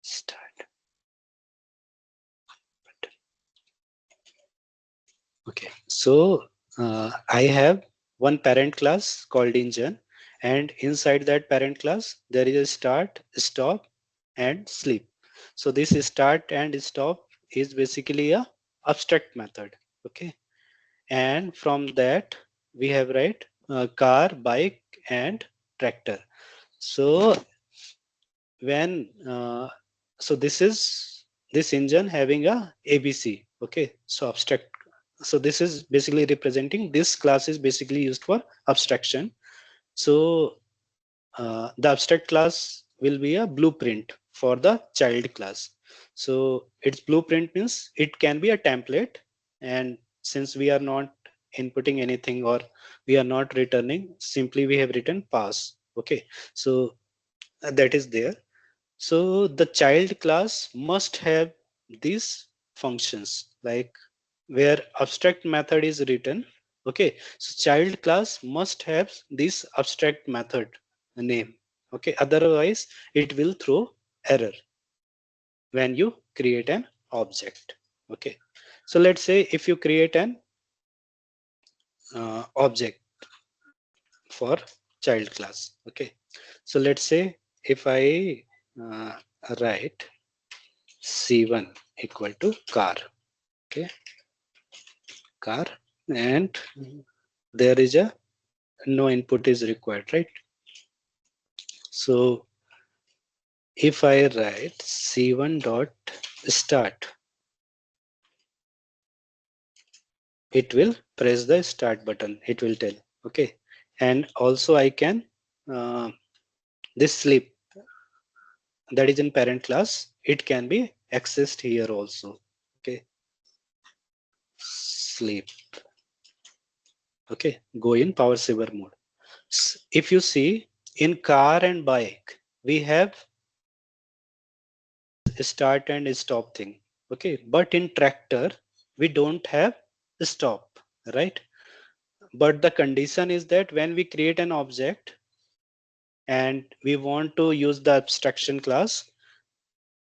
start button. Okay, so I have one parent class called engine, and inside that parent class there is a start, stop, and sleep. So this start and stop is basically a abstract method. Okay, and from that we have right car, bike, and tractor. So when so this engine having a ABC. Okay, so abstract. So this is basically representing, this class is basically used for abstraction. So the abstract class will be a blueprint for the child class. So its blueprint means it can be a template, and since we are not inputting anything or we are not returning, simply we have written pass. Okay, so that is there. So the child class must have these functions, like where abstract method is written. Okay, so child class must have this abstract method name. Okay, otherwise it will throw error when you create an object. Okay, so let's say if you create an object for child class. Okay, so let's say if I uh, write C1 equal to car. Okay, car, and there is a no input is required, right? So if I write C1 dot start, it will press the start button. It will tell. Okay, and also I can uh, this sleep that is in parent class. It can be accessed here also. Okay, sleep. Okay, go in power saver mode. If you see in car and bike, we have start and stop thing. Okay, but in tractor we don't have stop, right? But the condition is that when we create an object and we want to use the abstraction class,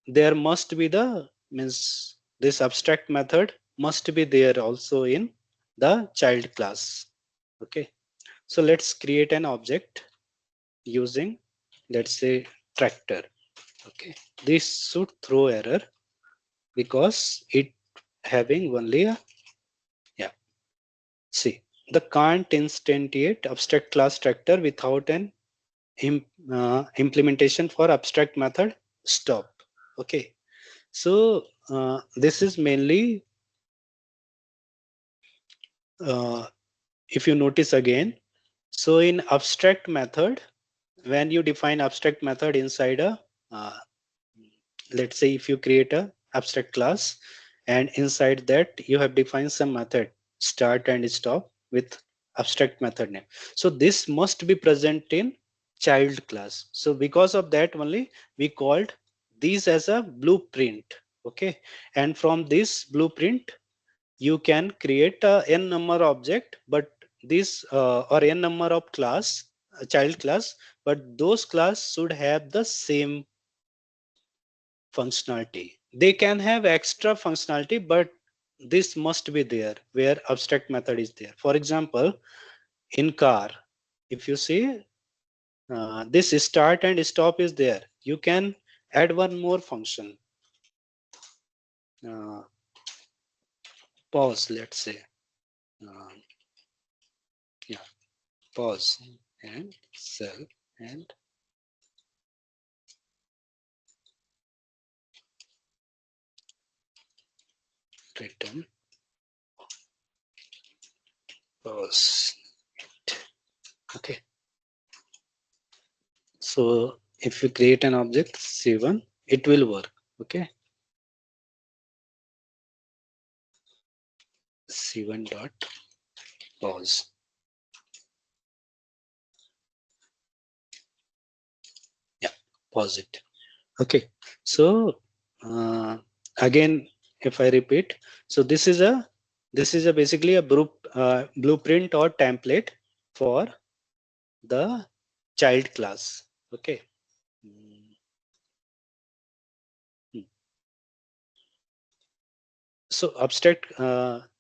there must be the means this abstract method must be there also in the child class. Okay, so let's create an object using, let's say, tractor. Okay, this should throw error because it having only a, yeah, see, the can't instantiate abstract class tractor without an implementation for abstract method stop. Okay, so this is mainly uh, if you notice again, so in abstract method, when you define abstract method inside a uh, let's say if you create a abstract class and inside that you have defined some method start and stop with abstract method name, so this must be present in child class. So because of that only we called these as a blueprint. Okay, and from this blueprint you can create a n number object, but this or n number of class child class, but those class should have the same functionality. They can have extra functionality, but this must be there where abstract method is there. For example, in car, if you see this start and stop is there, you can add one more function, uh, pause, let's say, uh, yeah, pause and sell and return pause. Okay, so if you create an object C1, it will work. Okay, C1 dot pause. Yeah, pause it. Okay, so again, if I repeat, so this is a basically a blueprint or template for the child class. Okay. Mm, mm. So abstract,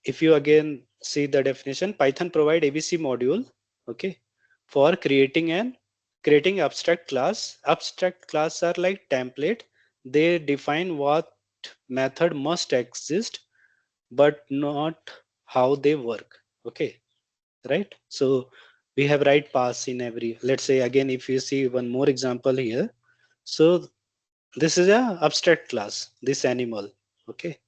if you again see the definition, Python provide ABC module, okay, for creating abstract class. Abstract class are like template. They define what method must exist, but not how they work. Okay. right? So we have right pass in every, let's say again, if you see one more example here. So this is a abstract class, this animal. Okay.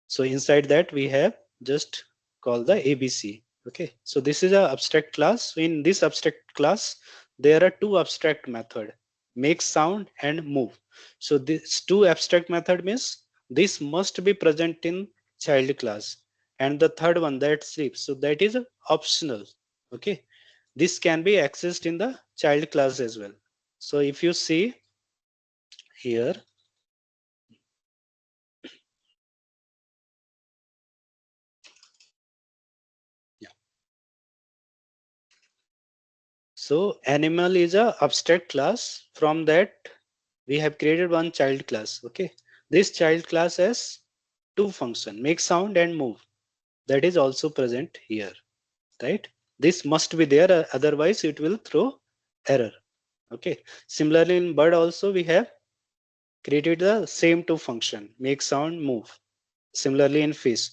So inside that we have just call the ABC. Okay. So this is a abstract class. In this abstract class, there are two abstract method, make sound and move. So this two abstract method means this must be present in child class. And the third one, that sleeps. So that is optional. Okay. This can be accessed in the child class as well. So if you see here, yeah. So animal is a abstract class. From that we have created one child class. Okay. This child class has two function, make sound and move. That is also present here, right? This must be there, otherwise it will throw error. Okay. Similarly in bird also we have created the same two function, make sound, move. Similarly in fish.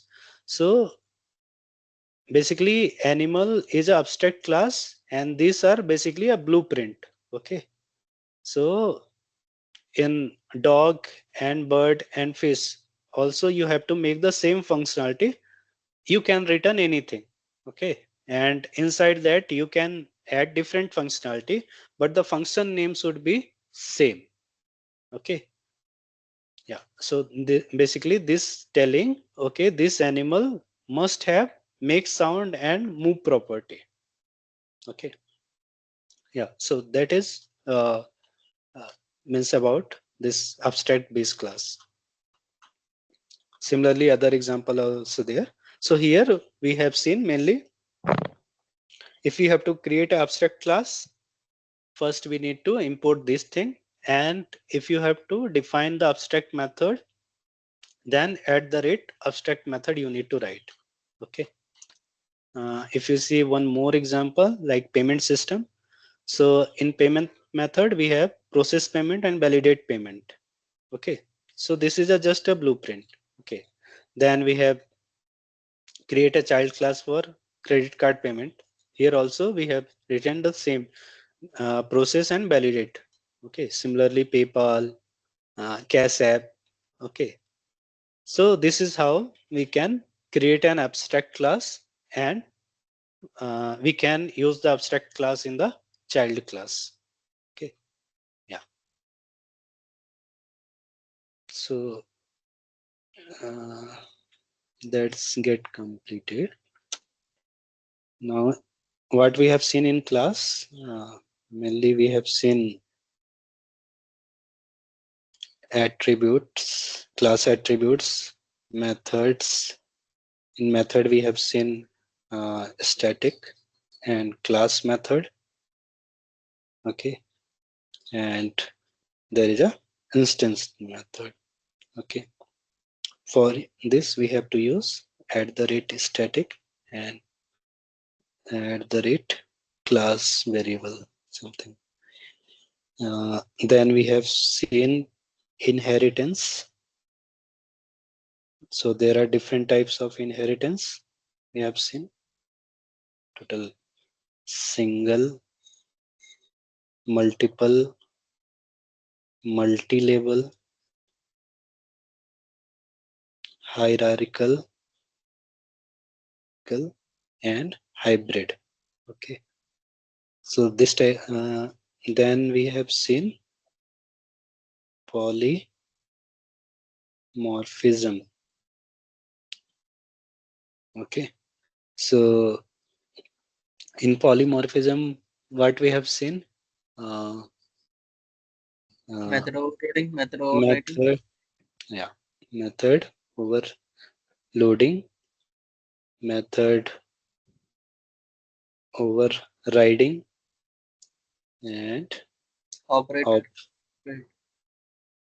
So basically animal is a abstract class and these are basically a blueprint. Okay. So in dog and bird and fish also you have to make the same functionality. You can return anything. Okay. And inside that you can add different functionality, but the function name should be same. Okay. Yeah. So basically this telling, okay, this animal must have make sound and move property. Okay. Yeah. So that is uh, means about this abstract base class. Similarly, other example are also there. So here we have seen mainly if we have to create an abstract class, first we need to import this thing. And if you have to define the abstract method, then at the rate abstract method you need to write. Okay. If you see one more example like payment system. So in payment method, we have process payment and validate payment. Okay. So this is just a blueprint. Okay. Then we have create a child class for credit card payment. Here also we have written the same process and validate. Okay. Similarly, PayPal, Cash App. Okay. So this is how we can create an abstract class and we can use the abstract class in the child class. Okay. Yeah. So uh, that's get completed. Now, what we have seen in class, mainly we have seen attributes, class attributes, methods. In method, we have seen static and class method. Okay, and there is a instance method. Okay, for this we have to use at the rate static and at the rate class variable something. Then we have seen inheritance. So there are different types of inheritance. We have seen total single, multiple, multi-level, hierarchical, and hybrid. Okay. So this type, then we have seen polymorphism. Okay. So in polymorphism, what we have seen, uh, uh, Method overloading, method overriding. method, yeah, method overloading, method overriding, and Operator. op- Right.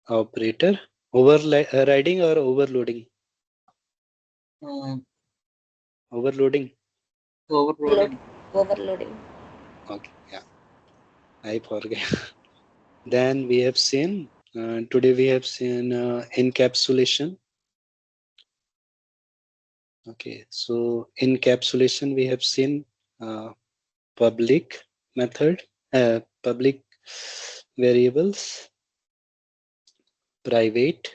operator overriding or overloading. Uh, Overloading. Overloading. Overloading. Okay, yeah, I forget. Then we have seen today we have seen encapsulation. Okay, so encapsulation we have seen uh, public method, public variables, private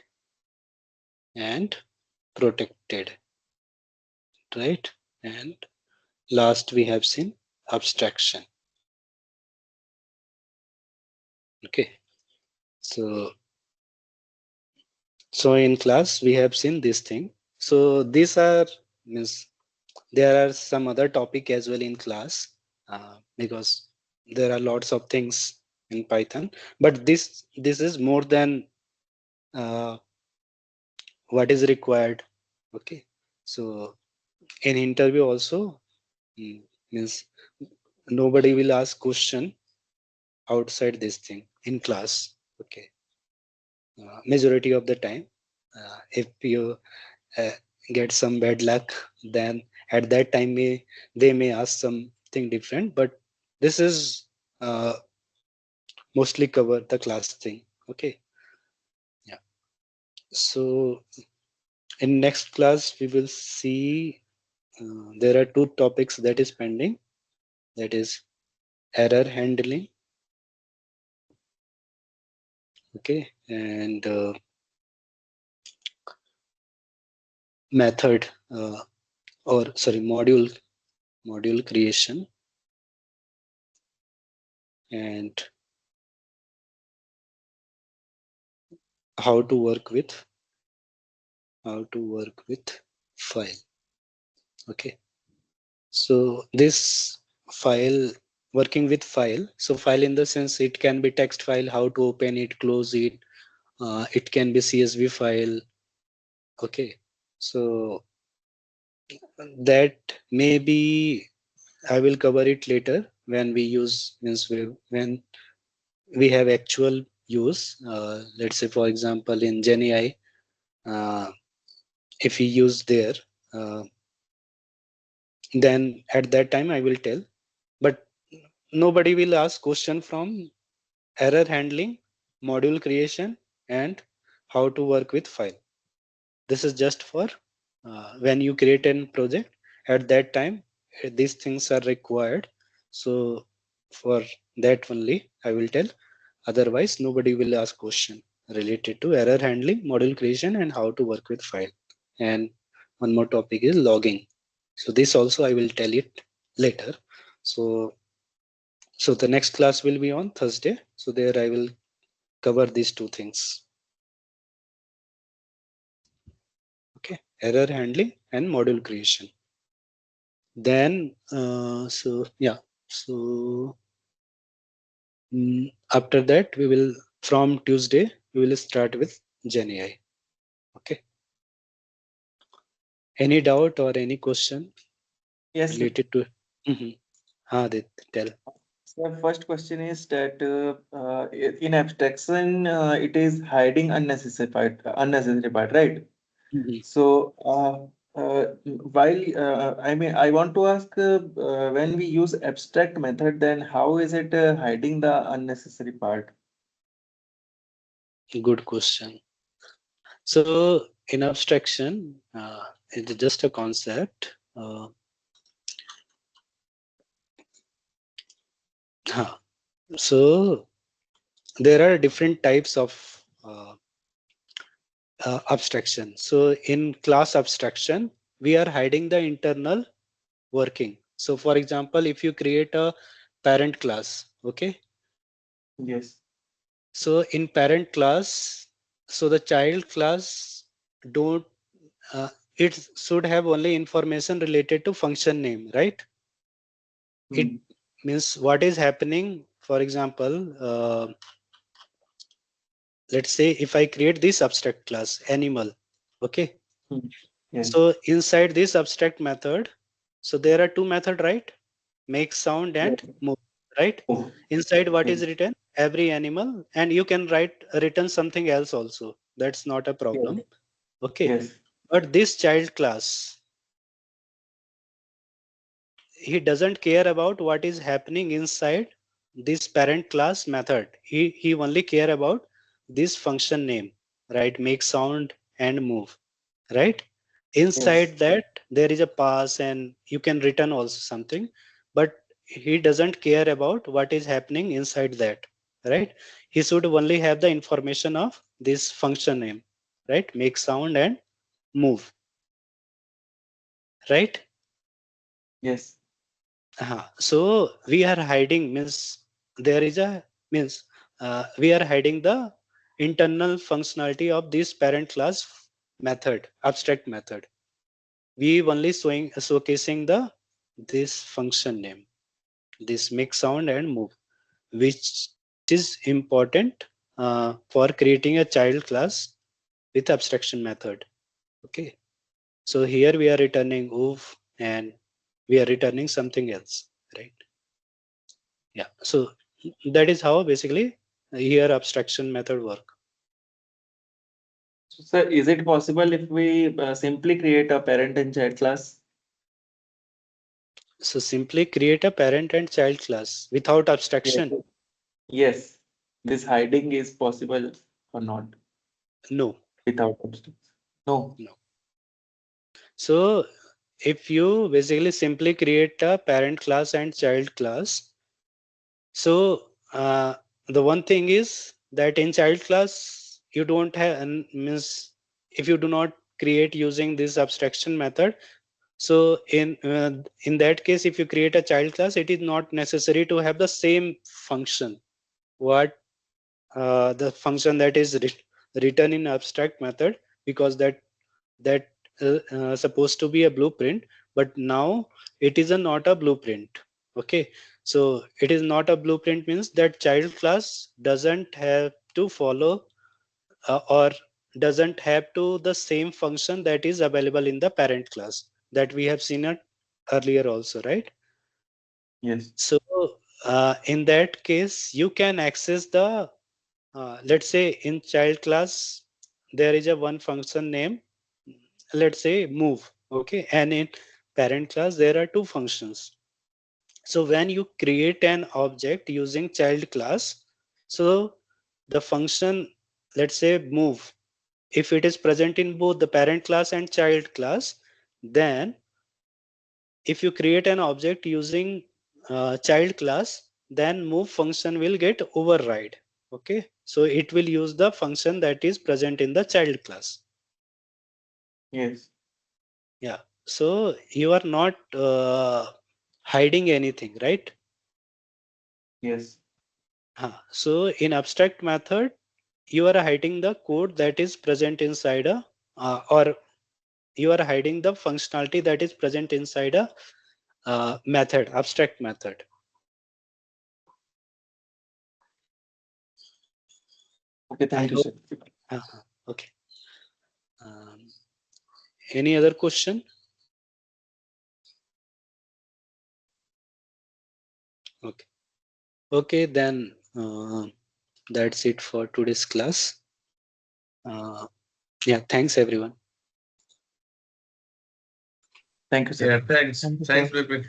and protected, right? And last we have seen abstraction. Okay, so in class we have seen this thing. So these are means there are some other topic as well in class because there are lots of things in Python, but this is more than uh, what is required. Okay, so in interview also means nobody will ask question outside this thing in class. Okay, majority of the time, if you uh, get some bad luck, then at that time they may ask something different, but this is uh, mostly cover the class thing. Okay, yeah. So in next class we will see there are two topics that is pending, that is error handling, okay, and method or sorry module creation, and how to work with file. Okay, so this file, working with file, so file in the sense it can be text file, how to open it, close it, it can be CSV file. Okay, so that maybe I will cover it later when we use means when we have actual use. Let's say for example in GenAI, uh, if we use there, uh, then at that time I will tell. But nobody will ask question from error handling, module creation, and how to work with file. This is just for when you create a project. At that time, these things are required. So for that only, I will tell. Otherwise, nobody will ask question related to error handling, module creation, and how to work with file. And one more topic is logging. So this also I will tell it later. So the next class will be on Thursday. So there I will cover these two things. Okay, error handling and module creation. Then so after that we will, from Tuesday we will start with GenAI. Okay, any doubt or any question Yes, sir. related to? Mm-hmm. They tell. So first question is that in abstraction, it is hiding unnecessary part, right? Mhm. So while I mean, I want to ask when we use abstract method, then how is it hiding the unnecessary part? Good question. So in abstraction, it's just a concept. Huh. So there are different types of abstraction. So in class abstraction, we are hiding the internal working. So for example, if you create a parent class, okay. Yes. So in parent class, so the child class don't, uh, it should have only information related to function name, right? It Hmm. means what is happening. For example, let's say if I create this abstract class animal, okay. Hmm. Yes. So inside this abstract method, so there are two methods, right? Make sound Yes. and move, right? Oh. Inside what Yes. is written? Every animal, and you can written something else also. That's not a Yes. problem. Okay. Yes. But this child class, he doesn't care about what is happening inside this parent class method. He only care about this function name, right? Make sound and move, right? Yes. Inside that there is a pass and you can return also something, but he doesn't care about what is happening inside that, right? He should only have the information of this function name, right? Make sound and move, right? Yes. So we are hiding means there is a means we are hiding the internal functionality of this parent class method, abstract method. We only showcasing the this function name, this make sound and move, which is important for creating a child class with abstraction method. Okay, so here we are returning oof and we are returning something else, right? Yeah, so that is how basically here abstraction method work. So, sir, is it possible if we simply create a parent and child class? So simply create a parent and child class without Yes. abstraction. Yes. This hiding is possible or not No, without abstraction? No. no. So if you basically simply create a parent class and child class, so the one thing is that in child class you don't have means if you do not create using this abstraction method, so in that case if you create a child class it is not necessary to have the same function what the function that is written in abstract method, because that supposed to be a blueprint, but now it is not a blueprint. Okay, so it is not a blueprint means that child class doesn't have to follow or doesn't have to the same function that is available in the parent class that we have seen it earlier also, right? Yes. So in that case you can access the let's say in child class there is a one function name, let's say move. Okay, and in parent class there are two functions. So when you create an object using child class, so the function, let's say move, if it is present in both the parent class and child class, then if you create an object using child class, then move function will get override. Okay, so it will use the function that is present in the child class. Yes. Yeah, so you are not hiding anything, right? Yes. So in abstract method you are hiding the code that is present inside a or you are hiding the functionality that is present inside a method, abstract method. Okay. I Thank you, hope. sir. Okay. Um, any other question? Okay. Okay, then that's it for today's class. Yeah, thanks everyone. Thank you, sir. Yeah, thanks. Thank you, Thanks, sir. Vipin.